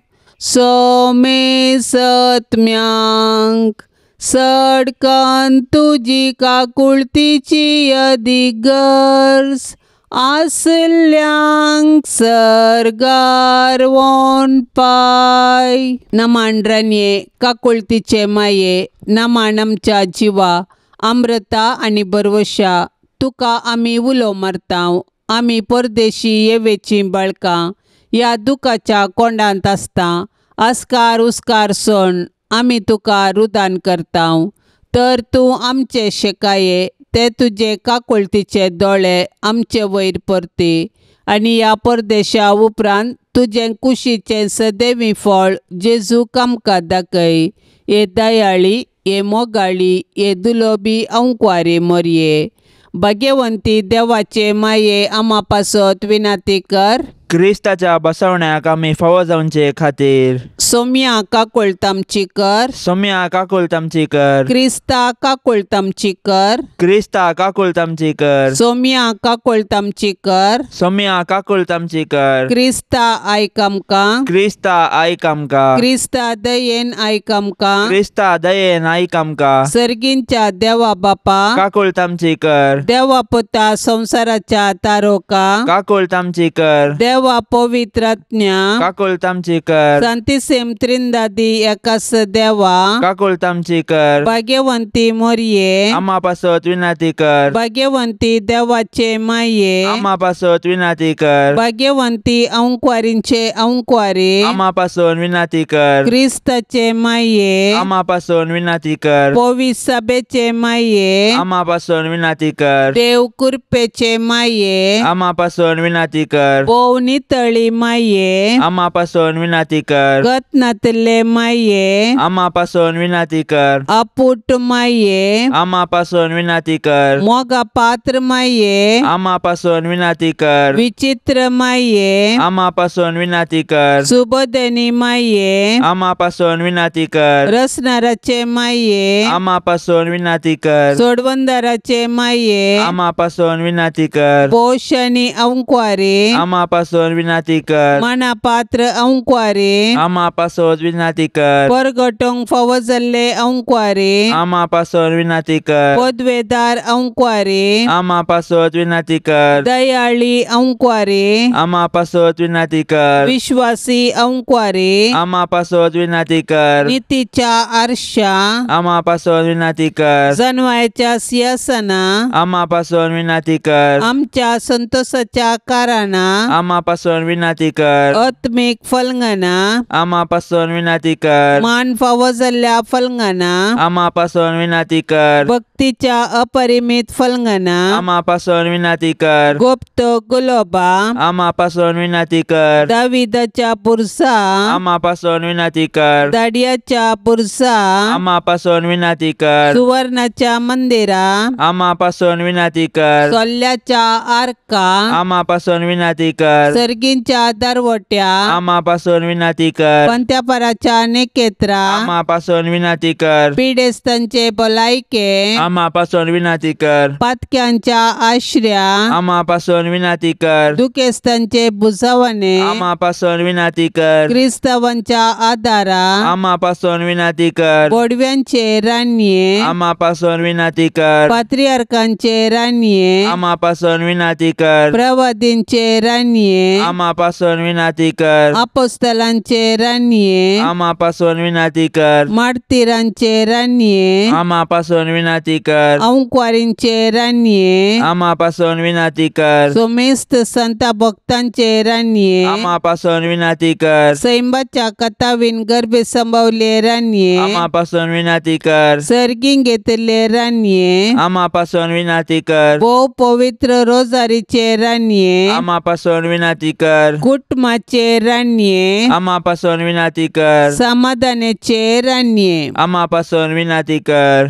सोमे सत्म्यांक सडकन तुजी काकुळतीची अधिगर्स आसल्यांक सरगार वोन पाय. नमांड्रन्ये काकुळतीचे माये नमान आमच्या जिवा अमृता आणि बरवशा तुका आमी उलो मारतांव. आमी परदेशी येवेची बाळकां ह्या दुखाच्या कोंडांत आसता आस्कार उस्कार सोण आमी तुका रुदान करतांव. तर तूं आमचे शेकाये ते तुजे काकुळतीचे दोळे आमचे वयर परती आणि ह्या परदेशा उपरांत तुजें कुशीचें सदैवी फळ जेजूक आमकां दाखय. ये दयाळी ये मोगाळी ये दुलोबी अंकुवारी मरिये. भाग्यवंती देवाचे माये आम्हा पासत विनंती कर. क्रिस्ताच्या बसवण्याक आमी फावो जावचे खातीर सोम्या काकुळतामची कर. सोम्या काकुळतामची कर. क्रिस्ता काकुळतामची कर. क्रिस्ता काकुळतामची कर. सोम्या काकुळतामची कर. सोम्या काकुळतामची कर. क्रिस्ता आयक आमकां. क्रिस्ता आयक आमकां. क्रिस्ता दयेन आयक आमकां. क्रिस्ता दयेन आयक आमकां. सर्गींच्या देवा बापा काकुळतामची कर. देवा पुता संसाराच्या तारोका काकुळतामची कर. देवा पवित्रात्म्या काकुळतामची कर. शांतीसेम त्रिंदादी एकास देवा काकुळतामची कर. भाग्यवंती मरिये आम्हा पासत विनंती कर. भाग्यवंती देवाचे माये आम्हा पासत विनंती कर. भाग्यवंती अंकुवारींचे अंकुवारी आम्हा पासून विनंती कर. क्रिस्ताचे माये आम्हा पासून विनंती कर. पवित्र सभेचे माये आम्हा पासून विनंती कर. देव कृपेचे माये आम्हा पासून विनंती कर. पौनी तळी माये आम्हा पासून विनंती कर. गतनातले माये आम्हा पासून विनंती कर. अपुट माये आम्हा पासून विनंती कर. मोगा पात्र माये आम्हा पासून विनंती कर. विचित्र माये आम्हा पासून विनंती कर. सुबोधनी माये आम्हा पासून विनंती कर. रसनाराचे माये आम्हा पासून विनंती कर. सोडवंदाराचे माये आम्हा पासून विनंती कर. पोषणी अंकुवारी आम्हा पासून विनंती कर. मनापात्र अंकुवारी आम्हा पासून विनंती कर. परगटोंक फावो जाल्ले अंकुवारी आम्हा पासून विनंती कर. पदवेदार अंकुवारी आम्हा पासून विनंती कर. दयाळी अंकुवारी आम्हा पासून विनंती कर. विश्वासी अंकुवारी आम्हा पासून विनंती कर. नीतीच्या आरशा आम्हा पासून विनंती कर. जन्माच्या सिंहासना आम्हा पासून विनंती कर. आमच्या संतोषाच्या कारणा आम्हा आम्हापासून विनंती कर. आत्मिक फलंगना आम्हापासून विनंती कर. मान फावो जाल्ल्या फलंगना आम्हापासून विनंती कर. भक्तीच्या अपरिमित फलंगना आम्हापासून विनंती कर. गुप्त गुलोबा आम्हापासून विनंती कर. दाविदाच्या पुरसा आम्हापासून विनंती कर. दाडियाच्या पुरसा आम्हापासून विनंती कर. सुवर्णाच्या मंदिरा आम्हापासून विनंती कर. सोल्ल्याच्या आर्का आम्हापासून विनंती कर. सर्गींच्या दरवट्या आम्हापासून विनंती कर. पंत्यापराच्या नेकेत्रा आम्हापासून विनंती कर. पिडेस्तांचे भलायके आम्हापासून विनंती कर. पातक्यांच्या आश्र्या आम्हापासून विनंती कर. दुखेस्तांचे बुजावणे आम्हापासून विनंती कर. क्रिस्तवांच्या आदारा आम्हापासून विनंती कर. बोडव्यांचे रान्ये आम्हापासून विनंती कर. पात्रियार्कांचे रान्ये आम्हापासून विनंती कर. प्रवादींचे रान्ये आम्हापासून विनंती कर. अपोस्तलांचे रान्ये आम्हापासून विनंती कर. मार्तिरांचे रान्ये आम्हापासून विनंती कर. औंकवारींचे रान्ये आम्हापासून विनंती कर. सोमेस्त संत भक्तांचे रान्ये आम्हापासून विनंती कर. सैंबाच्या कथावीन गर्भे संभवले रान्ये आम्हापासून विनंती कर. सर्गीं घेतले रान्ये आम्हापासून विनंती कर. भोव पवित्र रोजारीचे रान्ये आम्हापासून विनंती कर. कुटुंबाचे रान्ये आम्हापासून विनंती कर. समाधानाचे रान्ये आम्हापासून विनंती कर.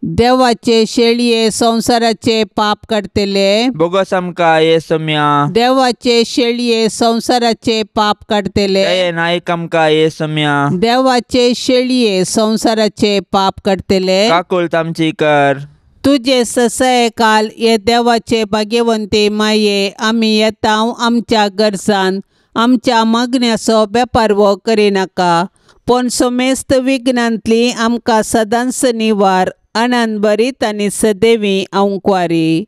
देवाचे शेळये संसाराचे पाप काढतले बोगस आमकां येसुम्या. देवाचे शेळये संसाराचे पाप काढतले दये नायक आमकां येसुम्या. देवाचे शेळये संसाराचे पाप काढतले काकूल तामची कर. तुझे ससय काल ये देवाचे भाग्यवंते माये आमी येताव आमच्या गरजान आमच्या मागण्याचो बेपारवो करिनाका पण सोमेस्त विघ्नांतली आमकां सदांच निवार आनंद बरीत आनी सदैवी औंकवारी.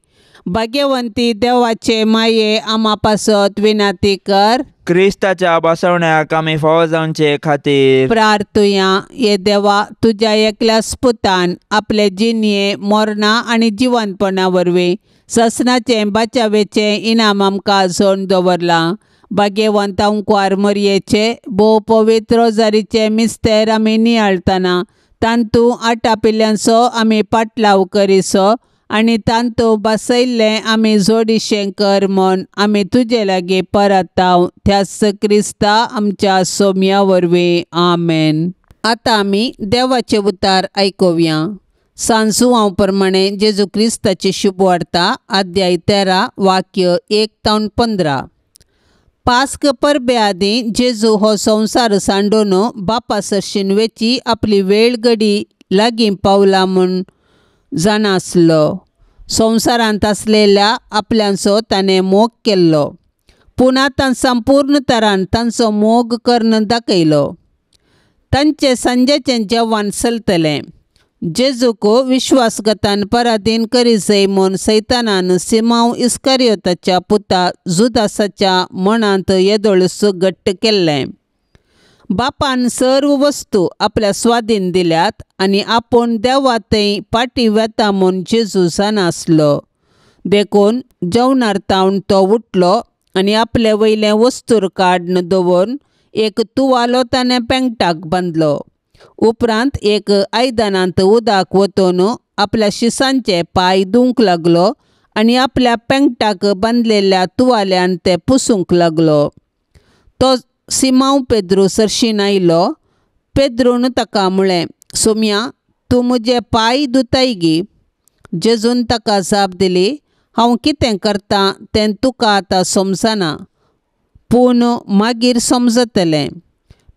भाग्यवंती देवाचे माये आमा पासत विनंती कर. क्रिस्ताच्या बसवण्याक आमी फावो जावचे खातीर प्रार्थुया. ये देवा तुझ्या एकल्या स्पुतान आपले जिणये मोरणा आनी जिवंतपणा वरवीं ससनाचे बाचावेचे इनाम आमकां जोड दवरलां. भाग्यवंत औंकवार मरयेचे भोव पवित्र रोजारीचे मिस्तेर आमी नियाळतना तांतू आटा पिल्ल्यांचो आमी पाटलाव करिसो आनी तांतू बसयल्लें आमी जोडिशें कर म्हूण आमी तुजे लागीं परताव त्याच क्रिस्ता आमच्या सोम्या वरवीं आमेन. आतां आमी देवाचे उतार आयकुया. सांजू हांव प्रमाणे जेजू क्रिस्ताची शुभ वार्ता अध्याय 13 वाक्य 1-15. पास्क परबे आदीं जेजू हो संवसार सांडून बापा सरशीन वेची आपली वेळ घडी लागीं पावला म्हूण जाणासलो. संवसारांत आसलेल्या आपल्यांचो ताणें मोग केल्लो पूण आतां संपूर्ण तरान तांचो मोग करून दाखयलो. तांचे सांजेचें जेवण चलतलें. जेजूक विश्वासघातान पराधीन करीसय म्हूण सैतानान सिमांव इस्कारियोताच्या पुता जुदासाच्या मनांत येदोळस घट्ट केल्लें. बापान सर्व वस्तू आपल्या स्वाधीन दिल्यात आनी आपूण देवातय पाटी वेता म्हूण जेजू जाणासलो. देखून जेवणार तावन तो उठलो आनी आपले वयलें वस्तूर काडून दवरून एक तुवालो ताणें पेंगटाक बांदलो. उपरांत एक आयदनांत उदक वतून आपल्या शिसांचे पाय धुवंक लागलो आनी आपल्या पेंगटाक बांदलेल्या तुवाल्यान ते पुसूंक लागलो. तो सिमांव पेद्रू सरशीन आयलो. पेद्रून ताका म्हळें, सोम्या तूं म्हजे पाय धुताय गी. जेजून ताका जाप दिली, हांव कितें करतां तें तुका आतां समजना पूण मागीर समजतलें.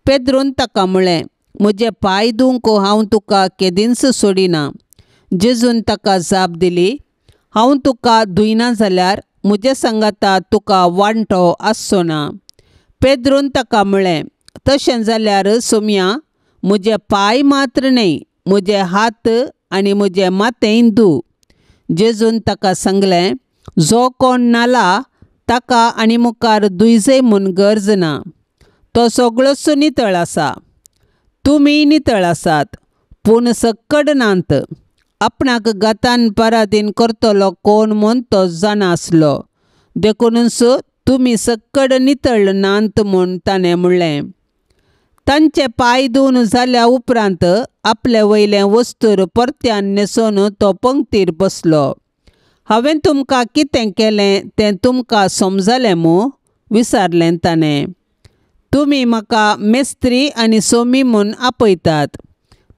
पेद्रून ताका म्हळें, म्हजे पाय धुवंक हांव तुका केदींच सोडिना. जेजून ताका जाप दिली, हांव तुका धुयना जाल्यार म्हजे सांगाता तुका वांटो आसचो ना. पेद्रून ताका म्हळें, तशें जाल्यार सोम्या म्हजे पाय मात्र न्हय म्हजे हात आनी म्हजे माथेय धुव. जेजून ताका सांगलें, जो कोण नाला ताका आनी मुखार धुयजय म्हूण गरज ना. तो सगळोच नितळ आसा. तुमी नितळ आसात पूण सक्कड नात. आपणाक घातान पराधीन करतलो कोण म्हूण तो जाणासलो. देखूनच तुमी सक्कड नितळ नांत म्हूण ताणें म्हणलें. तांचे पांय धुवन जाल्या उपरांत आपले वयले वस्तूर परत्यान न्हेसोन तो पंक्तीर बसलो. हांवें तुमकां कितें केलें तें तुमकां समजलें मूं विचारलें ताणें. तुमी म्हाका मेस्त्री आनी सोमी म्हूण आपयतात.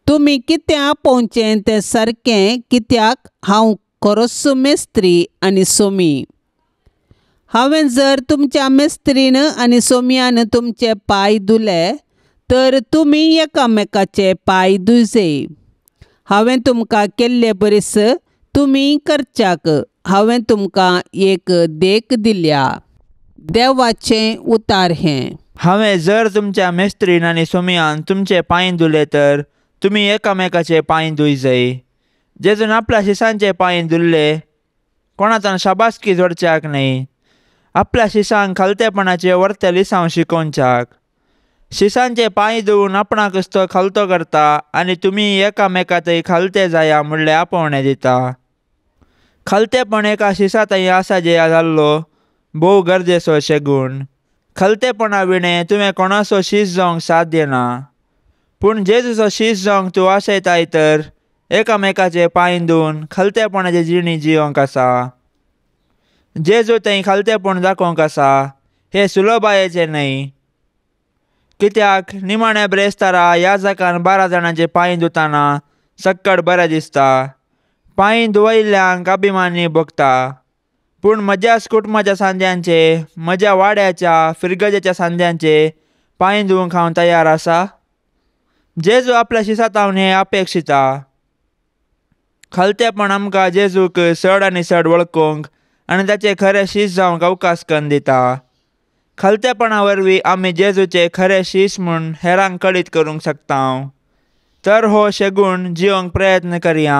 तुमी कितें आपोवचें तें सारकें, कित्याक हांव खरोच मेस्त्री आनी सोमी. हांवें जर तुमच्या मेस्त्रीन आनी सोमयान तुमचे पांय धुले तर तुमी एकामेकाचे पांय धुयचे. हांवें तुमकां केल्ले बरीस तुमी करच्याक हांवें तुमकां एक देख दिल्या. देवाचें उतार हें. हांवें जर तुमच्या मेस्त्रीन आनी सोमयान तुमचे पांय धुले तर तुमी एकामेकाचे पांय धुयचे. जेजून आपल्या शिसांचे पांय धुल्ले कोणाचान शाबासकी जोडच्याक न्ही, आपल्या शिसांक खालतेपणाचे वर्ते लिसांव शिकोवच्याक. शिसांचे पांय धुवून आपणाकच तो खालतो करता आनी तुमी एकामेकातय खालते जाया म्हणलें आपोवणें दिता. खालतेपण एका शिसांतय आसा जे जाल्लो भोव गरजेचो शेगूण. खालतेपणा विणे तुवें कोणाचो शीस जावंक साध्य ना. पूण जेजूचो शीस जावंक तूं आशयताय तर एकामेकाचे पांय धुवन खालतेपणाची जिणी जियोंक आसा. जेजू थंय खालतेपण दाखोवंक आसा हें सुलभायेचें न्हय. कित्याक निमाण्या ब्रेस्तारा याजकान 12 जाणांचे पांय धुताना सक्कड बरें दिसता. पांय धुवयल्ल्यांक अभिमानी भोगता. पूण म्हज्या कुटुंबाच्या सांद्यांचे, म्हज्या वाड्याच्या फिरगजेच्या सांद्यांचे पांय धुवंक हांव तयार आसा. जेजू आपल्या शिसांतावन हें अपेक्षिता. खालतेपण आमकां जेजूक चड आनी चड वळखूंक आनी ताचें खरें शीस जावंक अवकाश करून दिता. खालतेपणा वरवीं आमी जेजूचे खरें शीस म्हूण हेरांक कळीत करूंक शकता. तर हो शेगूण जियोंक प्रयत्न करया.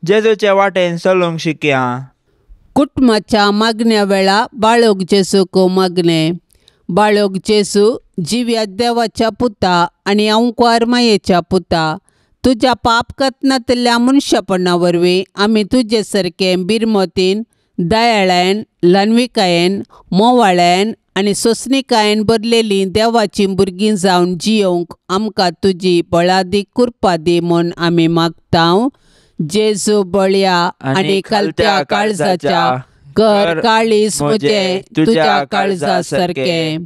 जेजूचे वाटेन चलूंक शिकया. कुटुंबाच्या मागण्या वेळा बाळोक जेजूक मागणें. बाळोक जेजू, जिव्या देवाच्या पुता आनी अंकुर मायेच्या पुता, तुज्या पाप कथनांतल्या मनशापणा वरवीं आमी तुजे सारकें बिरमतीन, दयाळेन, ल्हानविकायेन, मोवाळेन आनी सोंसणीकायेन भरलेलीं देवाचीं भुरगीं जावन जियोंक आमकां तुजी बळादी कृपा दी म्हूण आमी मागतांव. जेजू बळ्या आनी खालत्या काळजाच्या कर काळीज म्हजें तुज्या काळजा सारकें.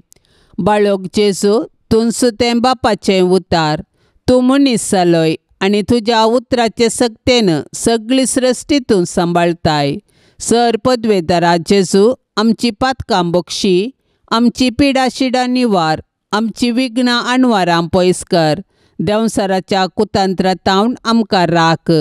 बाळोक जेजू, तूं सुतें बापाचें उतार. तूं मनीस जालोय आनी तुज्या उतराचे सक्तेन सगळी सृश्टी तूं सांबाळताय. सर पदवेदारा जेजू, आमची पातकां बक्षी, आमची पिडा शिडा निवार, आमची विघ्नां आनवारां पयस कर. देंवसाराच्या कुतांत्रांतावन आमकां राख.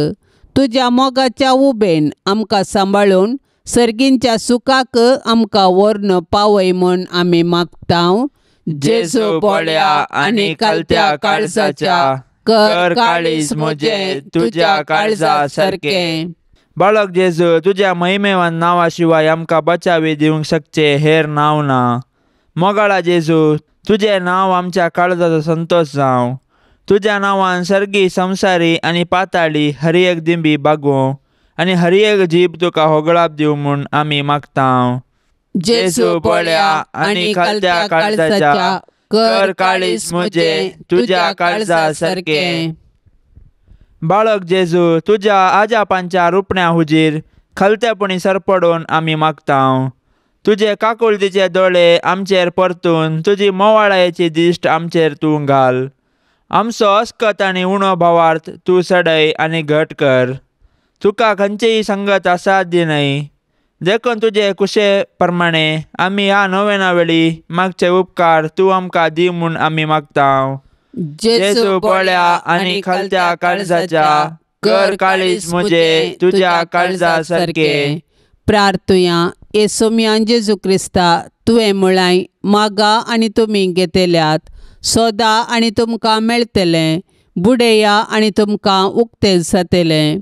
तुज्या मोगाच्या उबेन आमकां सांबाळून सर्गींच्या सुखाक आमकां व्हरून पावय म्हूण आमी मागतांव. जेजू बळ्या आनी खालत्या काळजाच्या कर काळीज म्हजें तुज्या काळजा सारकें. बाळक जेजू, तुज्या महिमेवान नांवा शिवाय आमकां बचावी दिवंक शकचें हेर नांव ना. मोगाळा जेजू, तुजें नांव आमच्या काळजाचो संतोश जावं. तुज्या नांवान सर्गी, संवसारी आनी पाताळी हर एक दिंबी बागोवं आनी हर एक जीब तुका होगळाप दिवं म्हूण आमी मागतांव. जेजू बळ्या आनी खालत्या काळजाच्या कर काळीज म्हजें तुज्या काळजा सारकें. बाळक जेजू, तुज्या आजापांच्या रुपण्या हुजीर खालतेपणी सरपडून आमी मागतांव. तुजे काकुळतीचे दोळे आमचेर परतून तुजी मोवाळायेची दिश्ट आमचेर तूं घाल. आमचो अस्कत आनी उणो भावार्थ तूं सडय आनी घट कर. तुका खंयचीय संगत असाध्य न्हय. देखून तुजे कुशे प्रमाणे आमी ह्या नोवेना वेळी मागचे उपकार तूं आमकां दी म्हूण आमी मागतांव. जेजू बळ्या आनी खालत्या काळजाच्या कर काळीज म्हजें तुज्या काळजा सारकें. प्रार्थुया. येसोम्यान जेजू क्रिस्ता, तुवें म्हळाय, मागा आनी तुमी घेतल्यात, सोदा आनी तुमकां मेळटलें, बुडया आनी तुमकां उक्तें जातलें.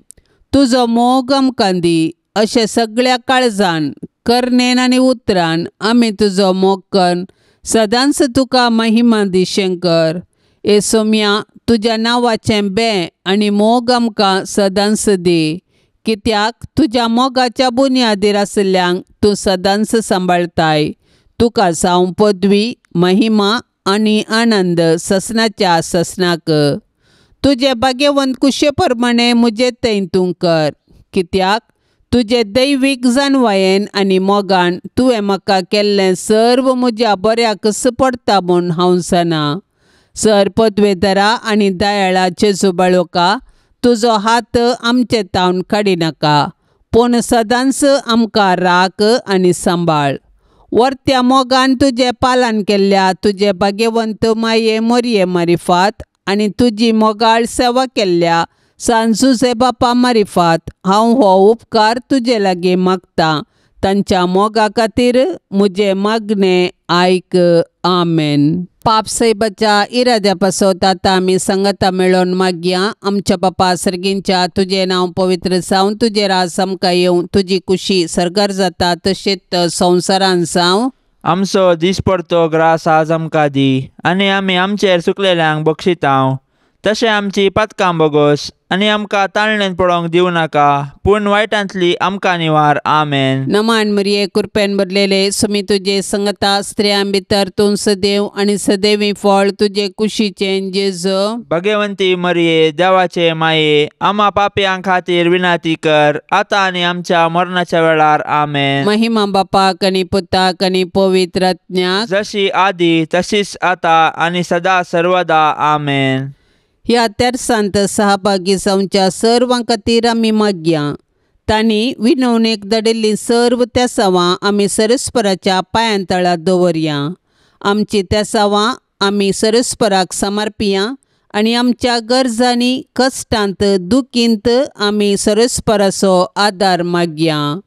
तुजो मोग आमकां दी. अशें सगळ्या काळजान, करनेन आनी उतरान आमी तुजो मोग करून सदांच तुका महिमा दिशें कर. येसोम्या, तुज्या नांवाचें बें आनी मोग आमकां सदांच दी. कित्याक तुज्या मोगाच्या बुनयादीर आसल्यांक तूं सदांच सांबाळताय. तुका साव पदवी महिमा आणि आनंद ससनाच्या ससनाक. तुझे भाग्यवंत कुशे प्रमाणे मुझे थंय तूं कर, कित्याक तुझे दैवीक जानवायेन आनी मोगान तुवें म्हाका केल्लें सर्व म्हज्या बऱ्याक पडटा म्हूण हांव जाणा. सर पदवेदरा आनी दयाळाचे जुबाळोका, तुजो हात आमचे तावन काडिनाका, पूण सदांच आमकां राख आनी सांबाळ. वर्त्या मोगान तुजे पालन केल्ल्या तुजे भाग्यवंत माये मोरये मारिफात आनी तुजी मोगाळ सेवा केल्ल्या सांजुजे बापा मारिफात हांव हो उपकार तुजे लागीं मागतां. तांच्या मोगा खातीर मुझे मागणे आयक. आमेन. पाप सैबाच्या इराद्या पासत आतां आमी संगता मेळोन मागया. आमच्या बापा सर्गींच्या तुझे नांव पवित्र जावं, तुजे राज आमकां येवं, तुजी खुशी सरकार जाता तशेंच संवसारान जावं. आमचो दिसपडतो ग्रास आज आमकां दी, आनी आमी आमचेर चुकलेल्यांक बक्षितांव. तशें आमची पातकां बोगोस आनी आमकां ताळणेन पडोंक दिवं नाका, पूण वायटांतली आमकां निवार. आमेन. नमान मरिये कृपेन भरलेले सुमी तुजे संगता स्त्रियां भितर तूं सदैव आनी सदैवी फळ तुजे कुशीचें जेजू. भगवंती मरिये देवाचे माये, आम्हा पापयांक खातीर विनाती कर, आतां आनी आमच्या मरणाच्या वेळार. आमेन. महिमा बापाक आनी पुताक आनी पवित्र आत्म्याक, जशी आदी तशीच आतां आनी सदा सर्वदा. आमेन. ह्या तेर्सांत सहभागी जावच्या सर्वां खातीर आमी मागया. तांणी विनवणेक धाडिल्लीं सर्व तेसावां आमी सरस्पराच्या पांयां तळार दवरया. आमची तेसावां आमी सरस्पराक समर्पिया आनी आमच्या गरजांनी कश्टांत दुखींत आमी सरस्पराचो आदार मागया.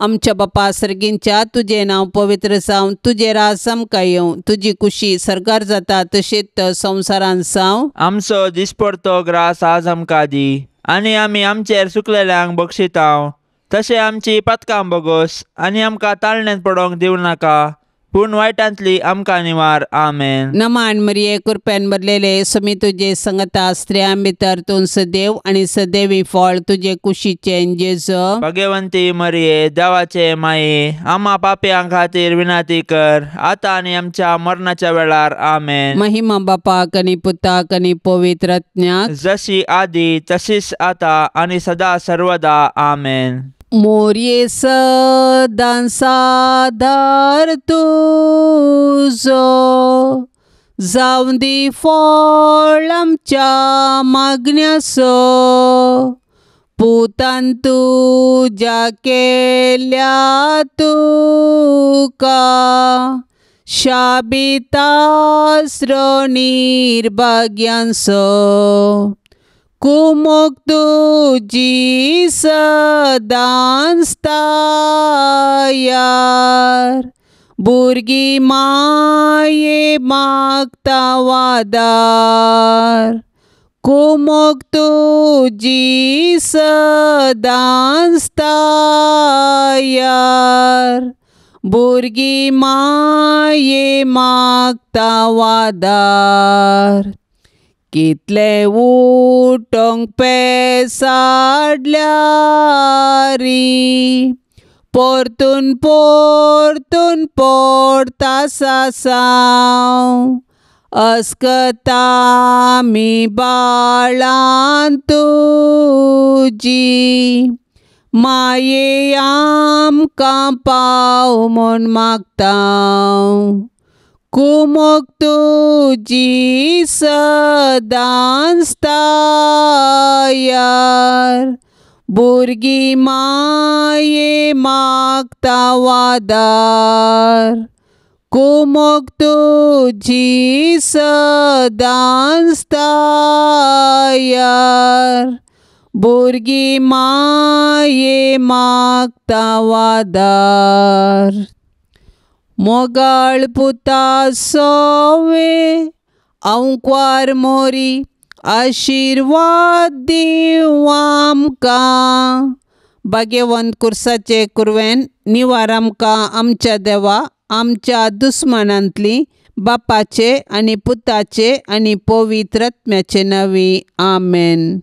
आमच्या बापा सर्गींच्या तुझे नांव पवित्र जावं, तुजे राज आमकां येवं, तुजी खुशी सरकार जाता तशेंच संवसारान जावं. आमचो दिसपडतो ग्रास आज आमकां दी, आनी आमी आमचेर चुकलेल्यांक बक्षितांव. तशें आमची पातकां बोगोस आनी आमकां ताळणेन पडोंक दिवं नाका, पूण वायटांतली आमकां निवार. आमेन. नमान मरिये कृपेन भरलेले सुमी तुजे संगता स्त्रियां भितर तूं सदैव आनी सदैवी फळ तुजे कुशीचें जेजू. भगवंती मरिये देवाचे माये, आम्हा पापयांक खातीर विनाती कर, आतां आनी आमच्या मरणाच्या वेळार. आमेन. महिमा बापाक आनी पुताक आनी पवित्र आत्म्याक, जशी आदी तशीच आतां आनी सदा सर्वदा. आमेन. मोरये सदां सादार तुजो, जावं दी फळ आमच्या मागण्याचो, पुतान तुज्या केल्या तुका शाबितास्रो निर्भाग्यांचो. कुमोक तुजी सदां स्तायार, भुरगीं माये मागता वादार. कुमोक तुजी सदां स्तायार, भुरगीं माये मागता वादार. कितले उठोंक पेसाडल्यारी, परतून परतून पडता सासांव. अस्कता मी बाळां तुजी, माये आमकां पाव म्हूण मागतां. कुमोक तुजी सदां स्तायार, भुरगीं माये मागता वादार. कुमोक तुजी सदां स्तायार, भुरगीं माये मागता वादार. मोगाळ पुता सोवे औंकवार मोरी, आशिर्वाद दिव आमकां. भाग्यवंत कुर्साचे कुरवेन निवार आमकां आमच्या देवा, आमच्या दुस्मनांतली बापाचे आनी पुताचे आनी पवित्र आत्म्याचे नांवी. आमेन.